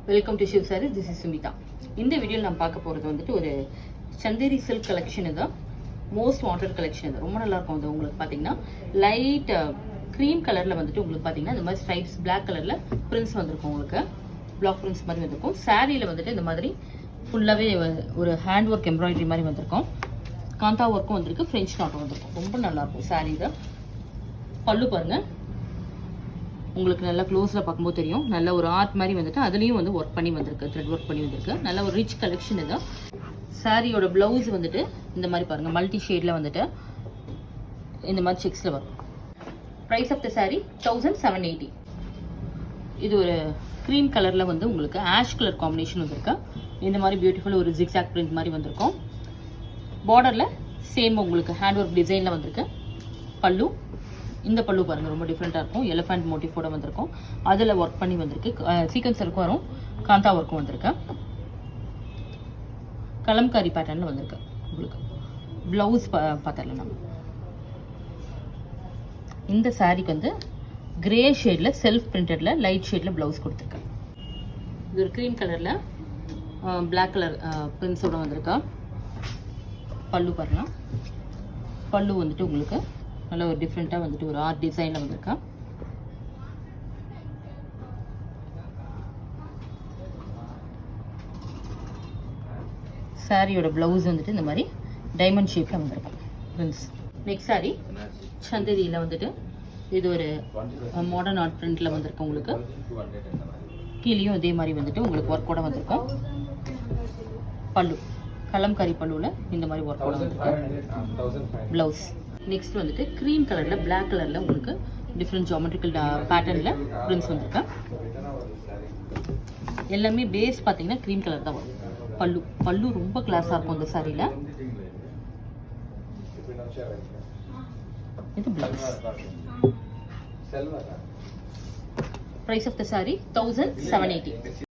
Welcome to Shiv Sarees. This is Sumitha. இந்த வீடியோவில் நான் பார்க்க போகிறது வந்துட்டு ஒரு சந்தேரி சில்க் கலெக்ஷன். இதுதான் மோஸ்ட் வாண்டட் கலெக்ஷன். இது ரொம்ப நல்லாயிருக்கும். அது உங்களுக்கு பார்த்தீங்கன்னா லைட் க்ரீம் கலரில் வந்துட்டு உங்களுக்கு பார்த்தீங்கன்னா இந்த மாதிரி ஸ்ட்ரைப்ஸ் பிளாக் கலரில் பிரிண்ட்ஸ் வந்திருக்கும். உங்களுக்கு பிளாக் பிரிண்ட்ஸ் மாதிரி வந்திருக்கும். சாரியில் வந்துட்டு இந்த மாதிரி ஃபுல்லாகவே ஒரு ஹேண்ட் ஒர்க் எம்ப்ராய்டரி மாதிரி வந்திருக்கும். காந்தா ஒர்க்கும் வந்திருக்கு, ஃப்ரெஞ்ச் நாட்டும் வந்திருக்கும். ரொம்ப நல்லாயிருக்கும் சாரீ. இதை பல்லு பாருங்கள், உங்களுக்கு நல்லா க்ளோஸில் பார்க்கும்போது தெரியும். நல்ல ஒரு ஆர்ட் மாதிரி வந்துட்டு அதுலேயும் வந்து ஒர்க் பண்ணி வந்திருக்கு, த்ரெட் ஒர்க் பண்ணி வந்திருக்கு. நல்ல ஒரு ரிச் கலெக்ஷன். இது சாரியோட ப்ளவுஸ் வந்துட்டு இந்த மாதிரி பாருங்கள், மல்டி ஷேடில் வந்துட்டு இந்த மாதிரி செக்ஸில் வரும். Price of the sari 1780. இது ஒரு க்ரீம் கலரில் வந்து உங்களுக்கு ஆஷ் கலர் காம்பினேஷன் வந்திருக்கு. இந்த மாதிரி பியூட்டிஃபுல் ஒரு ஜிக்ஸாக் பிரிண்ட் மாதிரி வந்திருக்கும். பார்டரில் சேம் உங்களுக்கு ஹேண்ட் ஒர்க் டிசைனில் வந்திருக்கு. பல்லு, இந்த பல்லு பாருங்கள் ரொம்ப டிஃப்ரெண்ட்டாக இருக்கும். எலிஃபண்ட் மோட்டிஃபோட வந்திருக்கும். அதில் ஒர்க் பண்ணி வந்திருக்கு. சீக்வன்ஸ் ஒர்க்கும் வரும், காந்தா ஒர்க்கும் வந்திருக்கு. கலம்காரி பேட்டர்னில் வந்திருக்கு. உங்களுக்கு ப்ளவுஸ் பார்த்துடலாம். நம்ம இந்த சாரீக்கு வந்து கிரே ஷேடில் செல்ஃப் பிரிண்டடில் லைட் ஷேடில் ப்ளவுஸ் கொடுத்துருக்கேன். இது ஒரு க்ரீம் கலரில் பிளாக் கலர் பிரிண்ட்ஸோடு வந்திருக்கா. பல்லு பாருங்கள். பல்லு வந்துட்டு உங்களுக்கு நல்ல ஒரு டிஃப்ரெண்ட்டாக வந்துட்டு ஒரு ஆர்ட் டிசைனில் வந்திருக்கா. சாரியோட ப்ளவுஸ் வந்துட்டு இந்த மாதிரி டைமண்ட் ஷேப்பில் வந்திருக்கும். பிரிண்ட்ஸ். நெக்ஸ்ட் சாரி சந்ததியில் வந்துட்டு இது ஒரு மாடர்ன் ஆர்ட் பிரிண்டில் வந்திருக்கு. உங்களுக்கு கீழேயும் இதே மாதிரி வந்துட்டு உங்களுக்கு ஒர்க்கோட வந்திருக்கும். பல்லு கலம்காரி பல்லுவில் இந்த மாதிரி ஒர்க்கோட வந்திருக்கு. ப்ளவுஸ். நெக்ஸ்ட் வந்துட்டு க்ரீம் கலரில் பிளாக் கலரில் உங்களுக்கு டிஃப்ரெண்ட் ஜாமெட்ரிக்கல் பேட்டர்னில் பிரிண்ட்ஸ் வந்திருக்கு. எல்லாமே பேஸ் பார்த்தீங்கன்னா க்ரீம் கலர் தான் வரும். பல்லு பல்லு ரொம்ப கிளாஸாக இருக்கும் இந்த சாரியில். இது blouse. Price of the sari 1780.